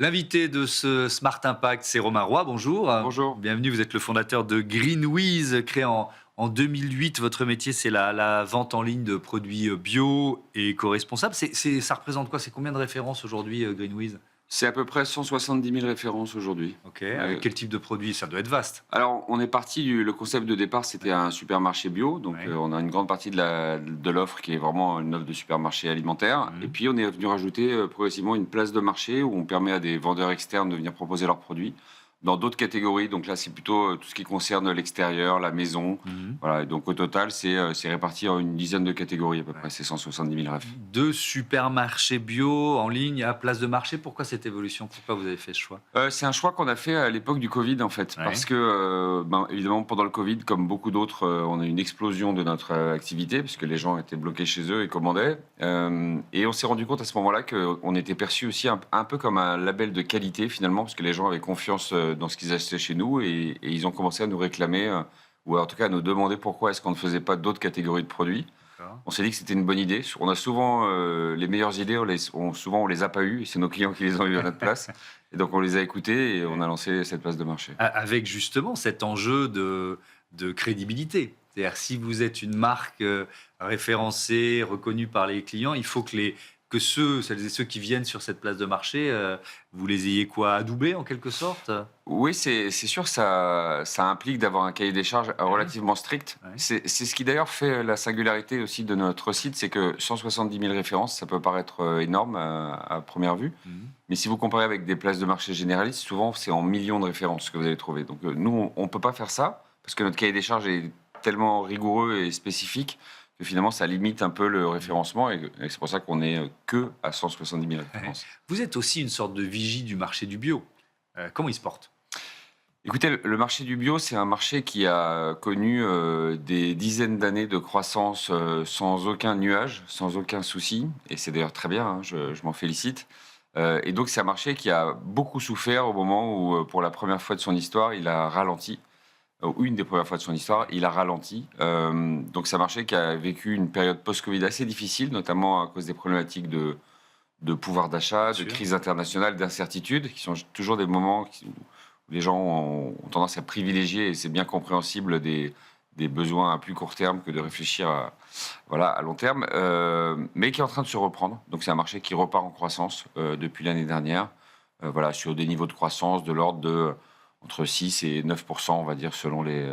L'invité de ce Smart Impact, c'est Romain Roy. Bonjour. Bonjour. Bienvenue, vous êtes le fondateur de Greenwiz, créé en 2008. Votre métier, c'est la vente en ligne de produits bio et éco-responsables. Ça représente quoi? C'est combien de références aujourd'hui, Greenwiz? C'est à peu près 170 000 références aujourd'hui. Ok, avec quel type de produit? Ça doit être vaste. Alors, on est parti le concept de départ, c'était un supermarché bio. Donc, Ouais. on a une grande partie de l'offre qui est vraiment une offre de supermarché alimentaire. Mhm. Et puis, on est venu rajouter progressivement une place de marché où on permet à des vendeurs externes de venir proposer leurs produits dans d'autres catégories. Donc là, c'est plutôt tout ce qui concerne l'extérieur, la maison. Mhm. Voilà. Et donc, au total, c'est réparti en une dizaine de catégories à peu Ouais. près. C'est 170 000 refs. De supermarchés bio en ligne à place de marché. Pourquoi cette évolution? Pourquoi vous avez fait ce choix? C'est un choix qu'on a fait à l'époque du Covid, en fait. Ouais. Parce que, évidemment, pendant le Covid, comme beaucoup d'autres, on a eu une explosion de notre activité, puisque les gens étaient bloqués chez eux et commandaient. Et on s'est rendu compte à ce moment-là qu'on était perçu aussi un peu comme un label de qualité, finalement, parce que les gens avaient confiance dans ce qu'ils achetaient chez nous et ils ont commencé à nous réclamer, ou en tout cas à nous demander pourquoi est-ce qu'on ne faisait pas d'autres catégories de produits. D'accord. On s'est dit que c'était une bonne idée. On a souvent les meilleures idées, souvent on les a pas eues, et c'est nos clients qui les ont eues à notre place. Et donc on les a écoutés et on a lancé cette place de marché. Avec justement cet enjeu de crédibilité. C'est-à-dire, si vous êtes une marque référencée, reconnue par les clients, il faut que celles et ceux qui viennent sur cette place de marché, vous les ayez quoi, adoubés en quelque sorte? Oui, c'est sûr que ça implique d'avoir un cahier des charges relativement strict. Ouais. C'est ce qui d'ailleurs fait la singularité aussi de notre site, c'est que 170 000 références, ça peut paraître énorme à première vue. Mhm. Mais si vous comparez avec des places de marché généralistes, souvent c'est en millions de références que vous allez trouver. Donc nous, on ne peut pas faire ça, parce que notre cahier des charges est tellement rigoureux et spécifique que finalement ça limite un peu le référencement, et c'est pour ça qu'on est que à 170 000 références. Vous êtes aussi une sorte de vigie du marché du bio. Comment il se porte? Écoutez, le marché du bio, c'est un marché qui a connu des dizaines d'années de croissance sans aucun nuage, sans aucun souci, et c'est d'ailleurs très bien, hein, je m'en félicite. Et donc c'est un marché qui a beaucoup souffert au moment où, pour la première fois de son histoire, il a ralenti. Ou une des premières fois de son histoire, il a ralenti. Donc c'est un marché qui a vécu une période post-Covid assez difficile, notamment à cause des problématiques de pouvoir d'achat, de Sûr. crise internationale, d'incertitude, qui sont toujours des moments où les gens ont tendance à privilégier, et c'est bien compréhensible, des besoins à plus court terme que de réfléchir à long terme, mais qui est en train de se reprendre. Donc c'est un marché qui repart en croissance depuis l'année dernière, sur des niveaux de croissance de l'ordre de entre 6 et 9%, on va dire, selon les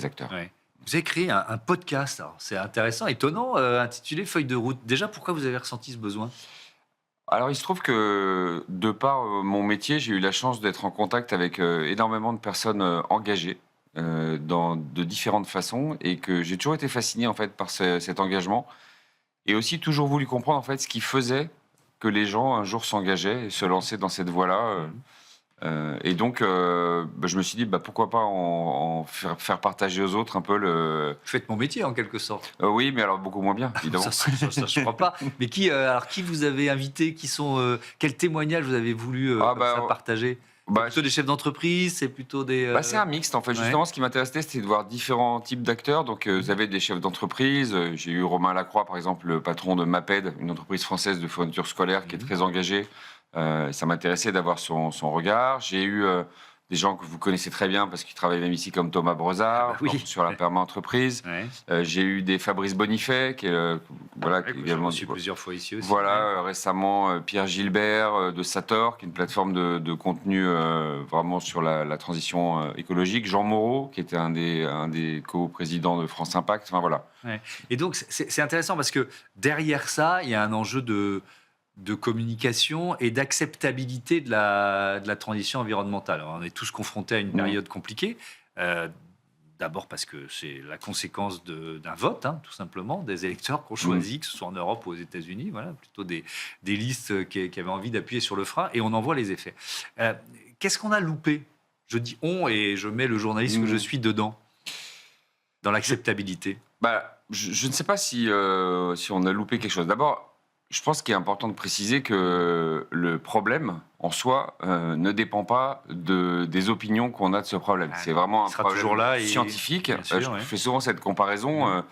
acteurs. Ouais. Vous avez créé un podcast, alors c'est intéressant, étonnant, intitulé Feuille de route. Déjà, pourquoi vous avez ressenti ce besoin? Alors, il se trouve que, de par mon métier, j'ai eu la chance d'être en contact avec énormément de personnes engagées de différentes façons, et que j'ai toujours été fasciné en fait par cet engagement, et aussi toujours voulu comprendre en fait ce qui faisait que les gens un jour s'engageaient et se lançaient dans cette voie-là. Et donc, je me suis dit, pourquoi pas en faire partager aux autres un peu le. Vous faites mon métier en quelque sorte. Oui, mais alors beaucoup moins bien, évidemment. Ça, je crois pas. Mais qui vous avez invité? Quels témoignages vous avez voulu comme ça partager? C'est Bah, plutôt des chefs d'entreprise, c'est plutôt des. C'est un mixte en fait. Ouais. Justement, ce qui m'intéressait, c'était de voir différents types d'acteurs. Donc, vous avez des chefs d'entreprise. J'ai eu Romain Lacroix, par exemple, le patron de Maped, une entreprise française de fourniture scolaire qui est très engagée. Ça m'intéressait d'avoir son regard. J'ai eu des gens que vous connaissez très bien parce qu'ils travaillent même ici, comme Thomas Brezard, Oui. sur la perma-entreprise. Ouais. J'ai eu des Fabrice Bonifay, qui est qui est Que j'ai également reçu plusieurs fois ici aussi. récemment Pierre Gilbert de Sator, qui est une plateforme de contenu vraiment sur la transition écologique. Jean Moreau, qui était un des co-présidents de France Impact. Enfin voilà. Ouais. Et donc, c'est intéressant parce que derrière ça, il y a un enjeu de communication et d'acceptabilité de la transition environnementale. Alors, on est tous confrontés à une période compliquée. D'abord parce que c'est la conséquence d'un vote, hein, tout simplement, des électeurs qu'on choisit, que ce soit en Europe ou aux États-Unis, voilà, plutôt des listes qui avaient envie d'appuyer sur le frein, et on en voit les effets. Qu'est-ce qu'on a loupé? Je dis on, et je mets le journaliste que je suis dedans, dans l'acceptabilité. Je ne sais pas si on a loupé quelque chose. D'abord, je pense qu'il est important de préciser que le problème, en soi, ne dépend pas des opinions qu'on a de ce problème. C'est vraiment un problème toujours là scientifique. Bien sûr, Je fais souvent cette comparaison.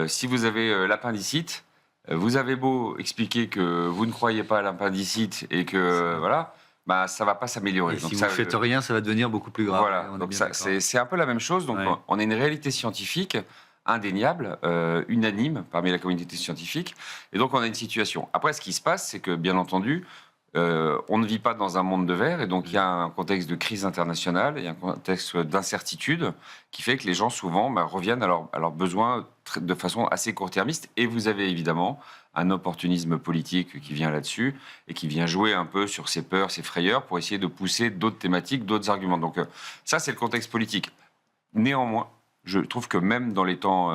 Si vous avez l'appendicite, Vous avez beau expliquer que vous ne croyez pas à l'appendicite et que voilà, bah, ça ne va pas s'améliorer. Et Donc si ça, vous ne faites rien, ça va devenir beaucoup plus grave. voilà, On est donc bien ça, d'accord. c'est un peu la même chose. Donc Ouais. on a une réalité scientifique indéniable, unanime parmi la communauté scientifique. Et donc on a une situation. Après, ce qui se passe, c'est que bien entendu, on ne vit pas dans un monde de verre, et donc il y a un contexte de crise internationale, il y a un contexte d'incertitude qui fait que les gens souvent reviennent à leurs besoins de façon assez court-termiste. Et vous avez évidemment un opportunisme politique qui vient là-dessus et qui vient jouer un peu sur ces peurs, ces frayeurs pour essayer de pousser d'autres thématiques, d'autres arguments. Donc ça, c'est le contexte politique. Néanmoins, je trouve que même dans les temps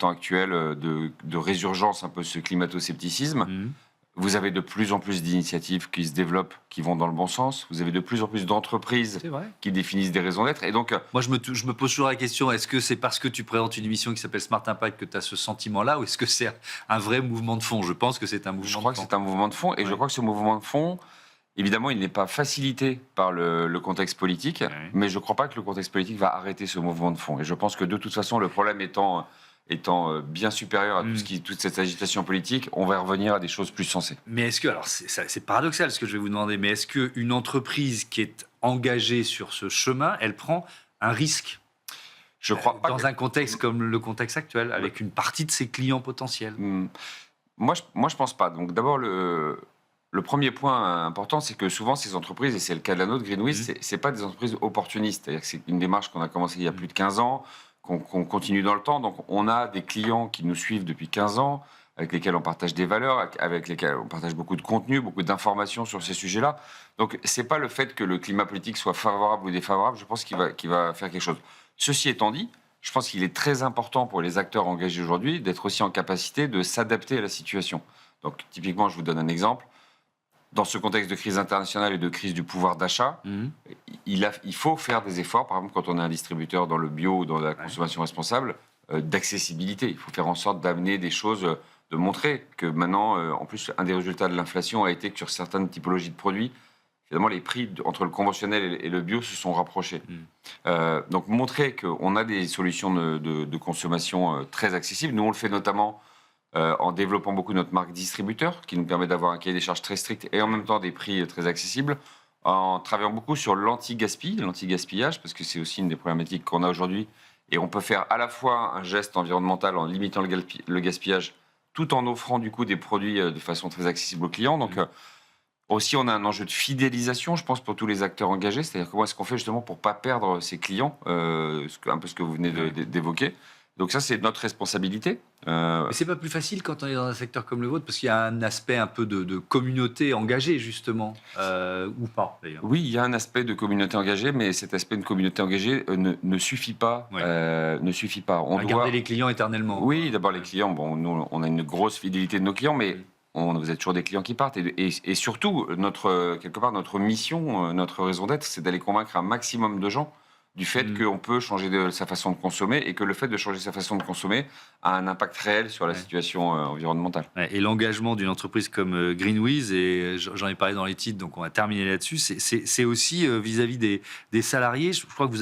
actuels de résurgence un peu ce climato-scepticisme, vous avez de plus en plus d'initiatives qui se développent, qui vont dans le bon sens. Vous avez de plus en plus d'entreprises qui définissent des raisons d'être. Et donc, moi, je me pose toujours la question, est-ce que c'est parce que tu présentes une émission qui s'appelle Smart Impact que tu as ce sentiment-là, ou est-ce que c'est un vrai mouvement de fond? Je pense que c'est un mouvement de fond. Je crois que c'est un mouvement de fond. Et je crois que ce mouvement de fond, évidemment, il n'est pas facilité par le contexte politique. Mais je ne crois pas que le contexte politique va arrêter ce mouvement de fond. Et je pense que de toute façon, le problème étant bien supérieur à toute cette agitation politique, on va revenir à des choses plus sensées. Mais est-ce que, alors c'est paradoxal ce que je vais vous demander, mais est-ce qu'une entreprise qui est engagée sur ce chemin, elle prend un risque je crois pas dans un contexte comme le contexte actuel, avec une partie de ses clients potentiels? Moi, je pense pas. Donc d'abord, le premier point important, c'est que souvent ces entreprises, et c'est le cas de la nôtre, Greenwiz, c'est pas des entreprises opportunistes. C'est-à-dire que c'est une démarche qu'on a commencée il y a plus de 15 ans, qu'on continue dans le temps. Donc on a des clients qui nous suivent depuis 15 ans, avec lesquels on partage des valeurs, avec lesquels on partage beaucoup de contenu, beaucoup d'informations sur ces sujets-là. Donc c'est pas le fait que le climat politique soit favorable ou défavorable, je pense qu'il va faire quelque chose. Ceci étant dit, je pense qu'il est très important pour les acteurs engagés aujourd'hui d'être aussi en capacité de s'adapter à la situation. Donc typiquement, je vous donne un exemple. Dans ce contexte de crise internationale et de crise du pouvoir d'achat, il faut faire des efforts, par exemple quand on est un distributeur dans le bio ou dans la consommation responsable, d'accessibilité. Il faut faire en sorte d'amener des choses, de montrer que maintenant, en plus, un des résultats de l'inflation a été que sur certaines typologies de produits, finalement, les prix entre le conventionnel et le bio se sont rapprochés. Donc montrer qu'on a des solutions de consommation très accessibles. Nous, on le fait notamment en développant beaucoup notre marque distributeur, qui nous permet d'avoir un cahier des charges très strict et en même temps des prix très accessibles, en travaillant beaucoup sur l'anti-gaspillage, parce que c'est aussi une des problématiques qu'on a aujourd'hui. Et on peut faire à la fois un geste environnemental en limitant le gaspillage, tout en offrant du coup des produits de façon très accessible aux clients. Donc aussi, on a un enjeu de fidélisation, je pense, pour tous les acteurs engagés. C'est-à-dire comment est-ce qu'on fait justement pour ne pas perdre ses clients, un peu ce que vous venez d'évoquer. Donc ça, c'est notre responsabilité. Mais c'est pas plus facile quand on est dans un secteur comme le vôtre, parce qu'il y a un aspect un peu de communauté engagée, justement, ou pas, d'ailleurs. Oui, il y a un aspect de communauté engagée, mais cet aspect de communauté engagée ne suffit pas. Ne suffit pas. On doit garder les clients éternellement. Oui, d'abord les clients. Bon, nous, on a une grosse fidélité de nos clients, mais vous êtes toujours des clients qui partent. Et surtout, quelque part, notre mission, notre raison d'être, c'est d'aller convaincre un maximum de gens du fait qu'on peut changer sa façon de consommer et que le fait de changer sa façon de consommer a un impact réel sur la situation environnementale. Et l'engagement d'une entreprise comme Greenwiz, et j'en ai parlé dans les titres, donc on va terminer là-dessus, c'est aussi vis-à-vis des salariés. Je crois que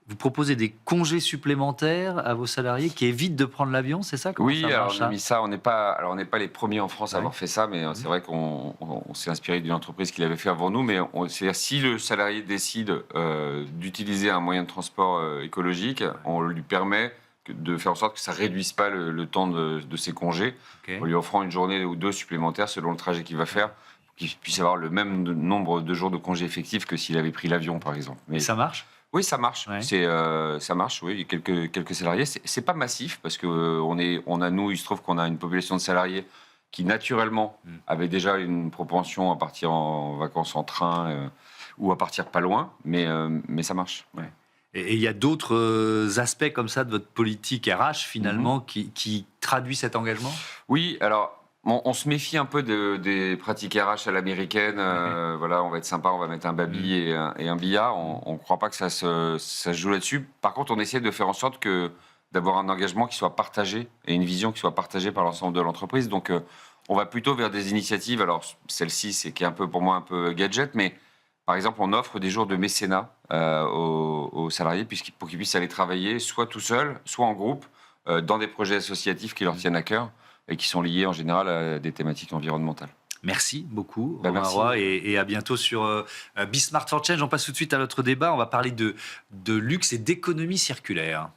vous proposez des congés supplémentaires à vos salariés qui évitent de prendre l'avion, c'est ça? Oui, alors on a mis ça. On n'est pas les premiers en France à avoir fait ça, mais c'est vrai qu'on s'est inspiré d'une entreprise qui l'avait fait avant nous. Mais c'est-à-dire, si le salarié décide d'utiliser un moyen de transport écologique, on lui permet de faire en sorte que ça réduise pas le temps de ses congés, en lui offrant une journée ou deux supplémentaires selon le trajet qu'il va faire, pour qu'il puisse avoir le même nombre de jours de congés effectifs que s'il avait pris l'avion, par exemple. Mais ça marche? Oui, ça marche. Ça marche, oui. Il y a quelques salariés. C'est pas massif parce que il se trouve qu'on a une population de salariés qui, naturellement, avait déjà une propension à partir en vacances en train ou à partir pas loin, mais ça marche. Ouais. Et il y a d'autres aspects comme ça de votre politique RH, finalement, qui traduit cet engagement? Oui, alors... On se méfie un peu des pratiques RH à l'américaine. Voilà, on va être sympa, on va mettre un baby et un billard. On ne croit pas que ça se joue là-dessus. Par contre, on essaie de faire en sorte d'avoir un engagement qui soit partagé et une vision qui soit partagée par l'ensemble de l'entreprise. Donc, on va plutôt vers des initiatives. Alors, celle-ci, c'est qui est un peu pour moi un peu gadget, mais par exemple, on offre des jours de mécénat aux salariés pour qu'ils puissent aller travailler soit tout seuls, soit en groupe, dans des projets associatifs qui leur tiennent à cœur. et qui sont liées en général à des thématiques environnementales. Merci beaucoup, Bah, Romain merci. Roy, et à bientôt sur Be Smart for Change. On passe tout de suite à notre débat. On va parler de luxe et d'économie circulaire.